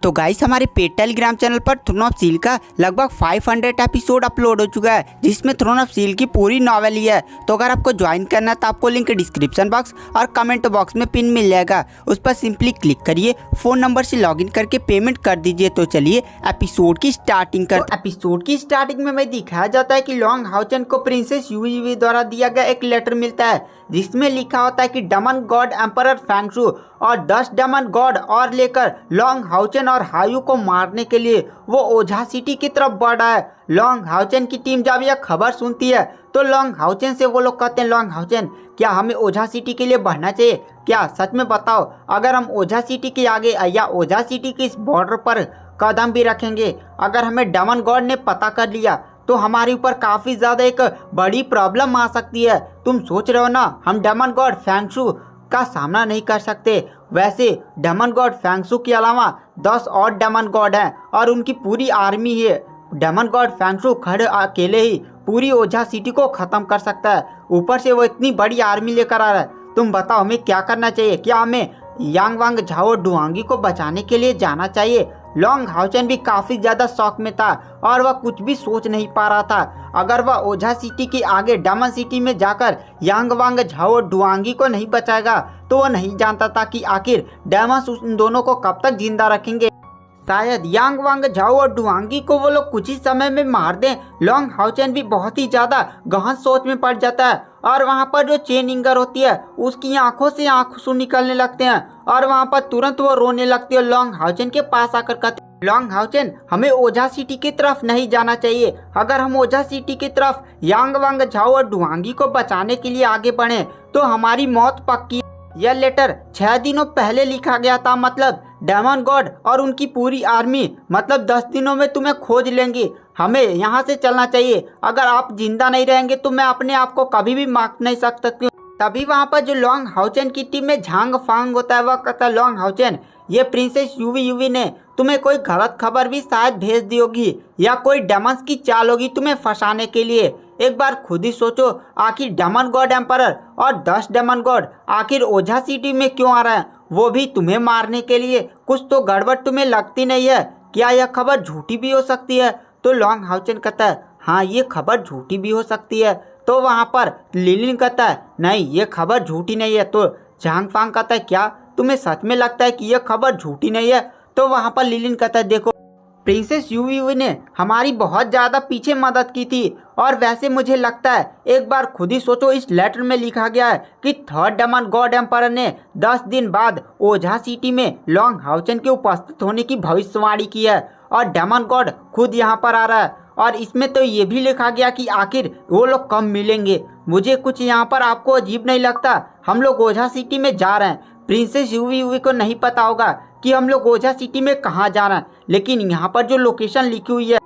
तो गाइस हमारे paid Telegram channel पर थ्रोन ऑफ स्टील का लगभग 500 एपिसोड अपलोड हो चुका है, जिसमें थ्रोन ऑफ स्टील की पूरी नॉवेल ही है। तो अगर आपको ज्वाइन करना है तो आपको लिंक डिस्क्रिप्शन बॉक्स और कमेंट बॉक्स में पिन मिल जाएगा, उस पर सिंपली क्लिक करिए, फोन नंबर से लॉगिन करके पेमेंट कर दीजिए। तो चलिए एपिसोड की स्टार्टिंग करते हैं। एपिसोड की स्टार्टिंग में हमें दिखाया जाता है कि लॉन्ग हाउचन को प्रिंसेस यूवी द्वारा दिया गया एक लेटर मिलता है, जिसमें लिखा होता है कि डेमन गॉड एम्परर फेंगशु और 10 डेमन गॉड और लेकर लॉन्ग हाउचन और हायू को मारने के लिए वो ओझा सिटी की तरफ बढ़ रहा है। लॉन्ग हाउचन की टीम जब यह खबर सुनती है तो लॉन्ग हाउचन से वो लोग कहते हैं, लॉन्ग हाउचन क्या हमें ओझा सिटी के लिए बढ़ना चाहिए? क्या सच में बताओ, अगर हम ओझा सिटी के आगे या ओझा सिटी के इस बॉर्डर पर कदम भी रखेंगे, अगर हमें डेमन गॉड ने पता कर लिया तो हमारे ऊपर काफ़ी ज़्यादा एक बड़ी प्रॉब्लम आ सकती है। तुम सोच रहे हो ना, हम डेमन गॉड फेंगशु का सामना नहीं कर सकते। वैसे डेमन गॉड फेंगशु के अलावा 10 और डेमन गॉड हैं और उनकी पूरी आर्मी है। डेमन गॉड फेंगशु खड़े अकेले ही पूरी ओझा सिटी को ख़त्म कर सकता है, ऊपर से वो इतनी बड़ी आर्मी लेकर आ रहा है। तुम बताओ हमें क्या करना चाहिए? क्या हमें यांग वांग झाओ डुआंगी को बचाने के लिए जाना चाहिए? लॉन्ग हाउचन भी काफ़ी ज़्यादा शौक में था और वह कुछ भी सोच नहीं पा रहा था। अगर वह ओझा सिटी के आगे डेमन सिटी में जाकर यांग वांग झाओ डुआंगी को नहीं बचाएगा तो वह नहीं जानता था कि आखिर डेमन्स उन दोनों को कब तक जिंदा रखेंगे। शायद यांग वांग झाओ और डुआंगी को वो लोग कुछ ही समय में मार दें। लॉन्ग हाउचन भी बहुत ही ज़्यादा गहन सोच में पड़ जाता है और वहाँ पर जो चेन इंगर होती है उसकी आंखों से आंसू निकलने लगते हैं और वहाँ पर तुरंत वो रोने लगती है। लॉन्ग हाउचन के पास आकर कहते, लॉन्ग हाउचन हमें ओझा सिटी की तरफ नहीं जाना चाहिए। अगर हम ओझा सिटी की तरफ यांग वांग झाओ और डुआंगी को बचाने के लिए आगे बढ़े तो हमारी मौत पक्की। यह लेटर 6 दिनों पहले लिखा गया था, मतलब डेमन गॉड और उनकी पूरी आर्मी मतलब 10 दिनों में तुम्हें खोज लेंगी। हमें यहाँ से चलना चाहिए। अगर आप जिंदा नहीं रहेंगे तो मैं अपने आप को कभी भी मार नहीं सकता। तभी वहाँ पर जो लॉन्ग हाउचन की टीम में झांग फांग होता है, वह कहता है, लॉन्ग हाउचन ये प्रिंसेस यूवी ने तुम्हें कोई गलत खबर भी शायद भेज दी होगी या कोई डेमन्स की चाल होगी तुम्हें फंसाने के लिए। एक बार खुद ही सोचो, आखिर डेमन गॉड एम्परर और 10 डेमन गॉड आखिर ओझा सिटी में क्यों आ रहे हैं? वो भी तुम्हें मारने के लिए। कुछ तो गड़बड़ तुम्हें लगती नहीं है? क्या यह खबर झूठी भी हो सकती है? तो लॉन्ग हाउचन कहता है, हाँ ये खबर झूठी भी हो सकती है। तो वहाँ पर लिलिन कहता है, नहीं ये खबर झूठी नहीं है। तो झांग फांग कहता है, क्या तुम्हें सच में लगता है कि यह खबर झूठी नहीं है? तो वहाँ पर लिलिन कहता है, देखो प्रिंसेस यूवी ने हमारी बहुत ज़्यादा पीछे मदद की थी और वैसे मुझे लगता है, एक बार खुद ही सोचो, इस लेटर में लिखा गया है कि 3rd डेमन गॉड एम्परर ने 10 दिन बाद ओझा सिटी में लॉन्ग हाउचन के उपस्थित होने की भविष्यवाणी की है और डेमन गॉड खुद यहाँ पर आ रहा है। और इसमें तो ये भी लिखा गया कि आखिर वो लोग कब मिलेंगे। मुझे कुछ यहाँ पर आपको अजीब नहीं लगता? हम लोग ओझा सिटी में जा रहे हैं, प्रिंसेस यूवी को नहीं पता होगा कि हम लोग ओझा सिटी में कहाँ जा रहे हैं, लेकिन यहाँ पर जो लोकेशन लिखी हुई है,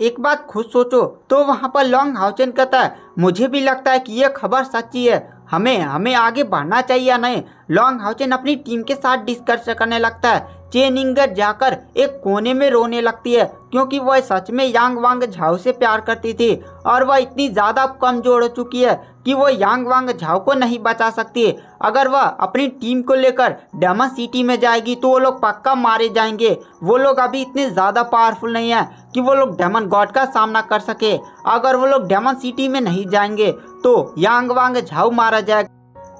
एक बात खुद सोचो। तो वहाँ पर लॉन्ग हाउचन कहता है, मुझे भी लगता है कि यह खबर सच्ची है, हमें आगे बढ़ना चाहिए या नहीं। लॉन्ग हाउचन अपनी टीम के साथ डिस्कस करने लगता है। चेन इंगर जाकर एक कोने में रोने लगती है क्योंकि वह सच में यांग वांग झाओ से प्यार करती थी और वह इतनी ज़्यादा कमज़ोर हो चुकी है कि वो यांग वांग झाओ को नहीं बचा सकती। अगर वह अपनी टीम को लेकर डेमन सिटी में जाएगी तो वो लोग पक्का मारे जाएंगे। वो लोग अभी इतने ज़्यादा पावरफुल नहीं हैं कि वो लोग डेमन गॉड का सामना कर सके। अगर वो लोग डेमन सिटी में नहीं जाएंगे तो यांग वांग झाओ मारा जाएगा।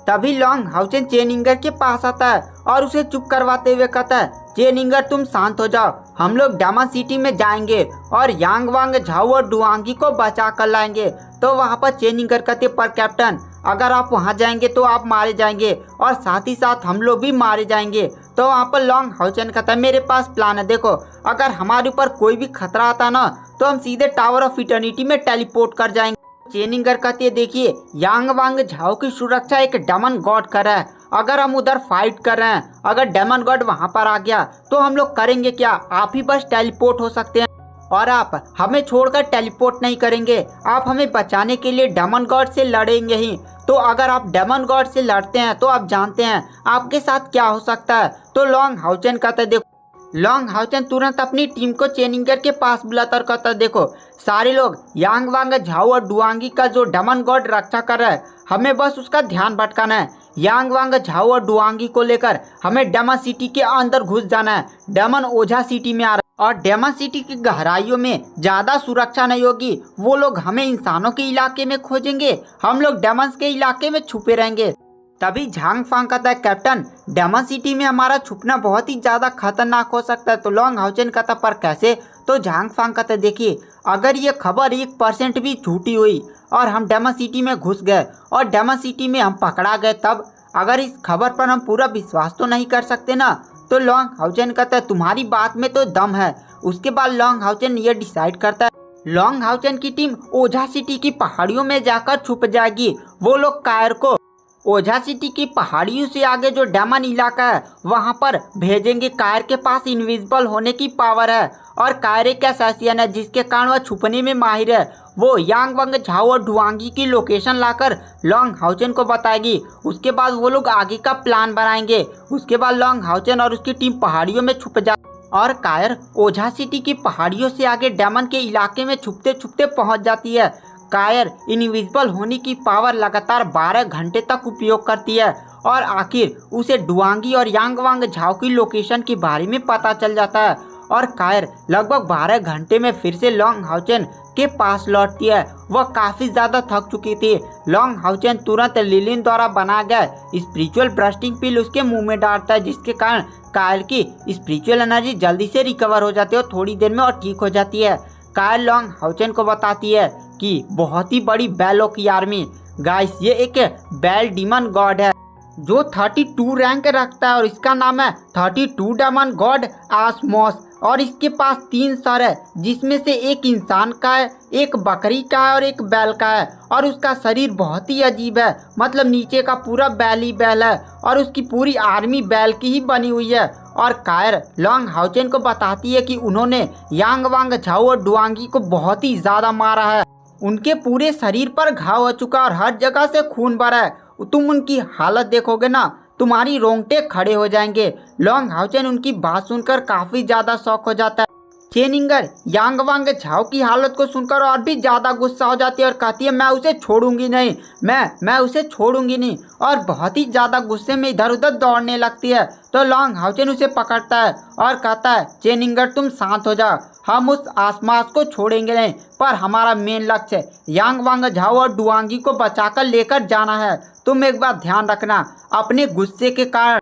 तभी लॉन्ग हाउचन चेन इंगर के पास आता है और उसे चुप करवाते हुए कहता है, चेन इंगर तुम शांत हो जाओ, हम लोग डेमन सिटी में जाएंगे और यांग वांग झाओ और डुआंगी को बचा कर लाएंगे। तो वहाँ पर चेन इंगर कहते, पर कैप्टन अगर आप वहाँ जाएंगे तो आप मारे जाएंगे और साथ ही साथ हम लोग भी मारे जाएंगे। तो वहाँ पर लॉन्ग हाउचन कहता है, मेरे पास प्लान है, देखो अगर हमारे ऊपर कोई भी खतरा आता ना तो हम सीधे टावर ऑफ इटर्निटी में टेलीपोर्ट कर जाएंगे। चेन इंगर कहती है, देखिए यांग वांग झाओ की सुरक्षा एक डेमन गॉड कर रहा है, अगर हम उधर फाइट कर रहे हैं, अगर डेमन गॉड वहाँ पर आ गया तो हम लोग करेंगे क्या? आप ही बस टेलीपोर्ट हो सकते हैं और आप हमें छोड़कर टेलीपोर्ट नहीं करेंगे। आप हमें बचाने के लिए डेमन गॉड से लड़ेंगे ही। तो अगर आप डेमन गॉड से लड़ते हैं तो आप जानते हैं आपके साथ क्या हो सकता है। तो लॉन्ग हाउचन कहता है, देखो लॉन्ग हाउचन तुरंत अपनी टीम को चेन इंगर के पास बुलाता और कहता, देखो सारे लोग यांग वांग झाओ और डुआंगी का जो डेमन गॉड रक्षा कर रहा है, हमें बस उसका ध्यान भटकाना है। यांग वांग झाओ और डुआंगी को लेकर हमें डेमन सिटी के अंदर घुस जाना है। डेमन ओझा सिटी में आ रहा है और डेमन सिटी की गहराइयों में ज्यादा सुरक्षा नहीं होगी। वो लोग हमें इंसानों के इलाके में खोजेंगे, हम लोग डेमन्स के इलाके में छुपे रहेंगे। तभी झांग फांग कहता है कैप्टन डेमन सिटी में हमारा छुपना बहुत ही ज्यादा खतरनाक हो सकता है। तो लॉन्ग हाउचेन कहता पर कैसे? तो झांग फांग कहता देखिए अगर ये खबर 1% भी झूठी हुई और हम डेमन सिटी में घुस गए और डेमन सिटी में हम पकड़ा गए, तब अगर इस खबर पर हम पूरा विश्वास तो नहीं कर सकते ना। तो लॉन्ग हाउचेन कहता है तुम्हारी बात में तो दम है। उसके बाद लॉन्ग हाउचेन ये डिसाइड करता है लॉन्ग हाउचेन की टीम ओझा सिटी की पहाड़ियों में जाकर छुप जाएगी। वो लोग कायर को ओझा सिटी की पहाड़ियों से आगे जो डेमन इलाका है वहां पर भेजेंगे। कायर के पास इनविजिबल होने की पावर है और कायर एक असैसियन है जिसके कारण वह छुपने में माहिर है। वो यांग वांग झाओ और डुआंगी की लोकेशन लाकर लॉन्ग हाउचेन को बताएगी। उसके बाद वो लोग आगे का प्लान बनाएंगे। उसके बाद लॉन्ग हाउचेन और उसकी टीम पहाड़ियों में छुप जा और कायर ओझा सिटी की पहाड़ियों से आगे डेमन के इलाके में छुपते छुपते पहुंच जाती है। कायर इनविजिबल होने की पावर लगातार 12 घंटे तक उपयोग करती है और आखिर उसे डुआंगी और यांग वांग झाओ की लोकेशन के बारे में पता चल जाता है और कायर लगभग 12 घंटे में फिर से लॉन्ग हाउचेन के पास लौटती है। वह काफ़ी ज़्यादा थक चुकी थी। लॉन्ग हाउचेन तुरंत लिलिन द्वारा बनाया गया स्पिरिचुअल ब्रस्टिंग पिल उसके मुंह में डालता है जिसके कारण कायर की स्पिरिचुअल एनर्जी जल्दी से रिकवर हो जाती है और थोड़ी देर में और ठीक हो जाती है। कायर लॉन्ग हाउचेन को बताती है कि बहुत ही बड़ी बैलों की आर्मी गाइस ये एक बैल डीमन गॉड है जो 32 रैंक रखता है और इसका नाम है 32 डेमन गॉड आसमोस और इसके पास 3 सर है जिसमें से एक इंसान का है, एक बकरी का है और एक बैल का है और उसका शरीर बहुत ही अजीब है। मतलब नीचे का पूरा बैल ही बैल है और उसकी पूरी आर्मी बैल की ही बनी हुई है। और कायर लॉन्ग हाउचेन को बताती है कि उन्होंने यांग वांग झाओ और डुआंगी को बहुत ही ज़्यादा मारा है। उनके पूरे शरीर पर घाव हो चुका और हर जगह से खून भरा है। तुम उनकी हालत देखोगे ना तुम्हारी रोंगटे खड़े हो जाएंगे। लॉन्ग हाउचेन उनकी बात सुनकर काफ़ी ज़्यादा शौक हो जाता है। चेनिंगर यांग वांग झाओ की हालत को सुनकर और भी ज़्यादा गुस्सा हो जाती है और कहती है मैं उसे छोड़ूंगी नहीं, मैं उसे छोड़ूंगी नहीं और बहुत ही ज़्यादा गुस्से में इधर उधर दौड़ने लगती है। तो लॉन्ग हाउचेन उसे पकड़ता है और कहता है चेनिंगर तुम शांत हो जाओ, हम उस आसमास को छोड़ेंगे नहीं पर हमारा मेन लक्ष्य यांग वांग झाओ और डुआंगी को बचाकर लेकर जाना है। तुम एक बात ध्यान रखना अपने गुस्से के कारण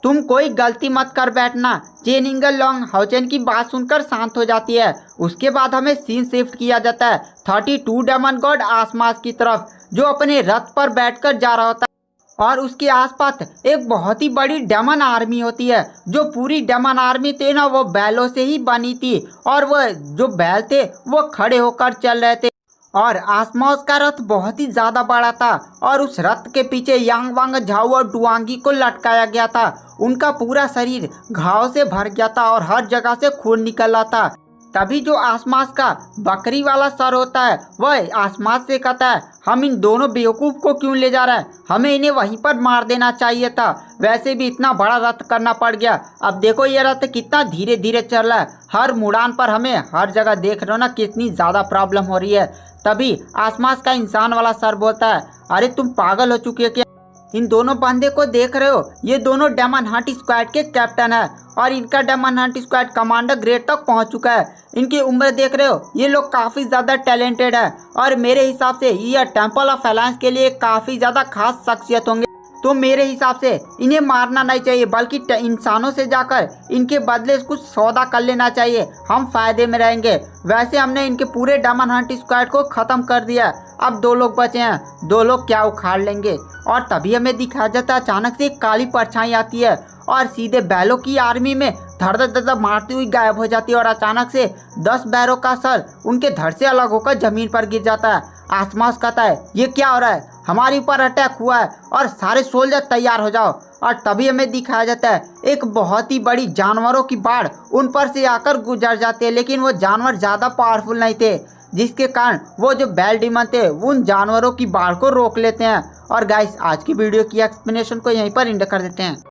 तुम कोई गलती मत कर बैठना। चेनिंगर लॉन्ग हाउचेन की बात सुनकर शांत हो जाती है। उसके बाद हमें सीन शिफ्ट किया जाता है 32 डेमन गॉड आसमास की तरफ जो अपने रथ पर बैठकर जा रहा होता है और उसके आसपास एक बहुत ही बड़ी डेमन आर्मी होती है। जो पूरी डेमन आर्मी थी ना वो बैलों से ही बनी थी और वह जो बैल थे वो खड़े होकर चल रहे थे और आसमोस का रथ बहुत ही ज़्यादा बड़ा था और उस रथ के पीछे यांग वांग झाओ और डुआंगी को लटकाया गया था। उनका पूरा शरीर घाव से भर गया था और हर जगह से खून निकल रहा था। तभी जो आसमास का बकरी वाला सर होता है वह आसमास से कहता है हम इन दोनों बेवकूफ़ को क्यों ले जा रहे हैं, हमें इन्हें वहीं पर मार देना चाहिए था। वैसे भी इतना बड़ा रथ करना पड़ गया। अब देखो ये रथ कितना धीरे धीरे चल रहा है, हर मुड़ान पर हमें हर जगह देख रहे हो ना कितनी ज़्यादा प्रॉब्लम हो रही है। तभी आसमास का इंसान वाला सर बोलता है अरे तुम पागल हो चुके हो क्या, इन दोनों बंदे को देख रहे हो, ये दोनों डेमन हंट स्क्वाड के कैप्टन है और इनका demon hunt squad commander grade तक पहुंच चुका है। इनकी उम्र देख रहे हो, ये लोग काफ़ी ज़्यादा टैलेंटेड है और मेरे हिसाब से ये टेम्पल ऑफ अलायंस के लिए काफ़ी ज़्यादा खास शख्सियत होंगे। तो मेरे हिसाब से इन्हें मारना नहीं चाहिए बल्कि इंसानों से जाकर इनके बदले कुछ सौदा कर लेना चाहिए, हम फायदे में रहेंगे। वैसे हमने इनके पूरे डेमन हंट स्क्वाड को ख़त्म कर दिया, अब 2 लोग बचे हैं, 2 लोग क्या उखाड़ लेंगे। और तभी हमें दिखाया जाता है अचानक से एक काली परछाई आती है और सीधे बैलों की आर्मी में धड़ धड़ धड़ मारती हुई गायब हो जाती है और अचानक से 10 बैलों का सर उनके धड़ से अलग होकर ज़मीन पर गिर जाता है। आसमास कहता है ये क्या हो रहा है, हमारे ऊपर अटैक हुआ है और सारे सोल्जर तैयार हो जाओ। और तभी हमें दिखाया जाता है एक बहुत ही बड़ी जानवरों की बाढ़ उन पर से आकर गुजर जाती है, लेकिन वो जानवर ज़्यादा पावरफुल नहीं थे जिसके कारण वो जो बैल डीमन थे उन जानवरों की बाढ़ को रोक लेते हैं। और गाइस आज की वीडियो की एक्सप्लेनेशन को यहीं पर एंड कर देते हैं।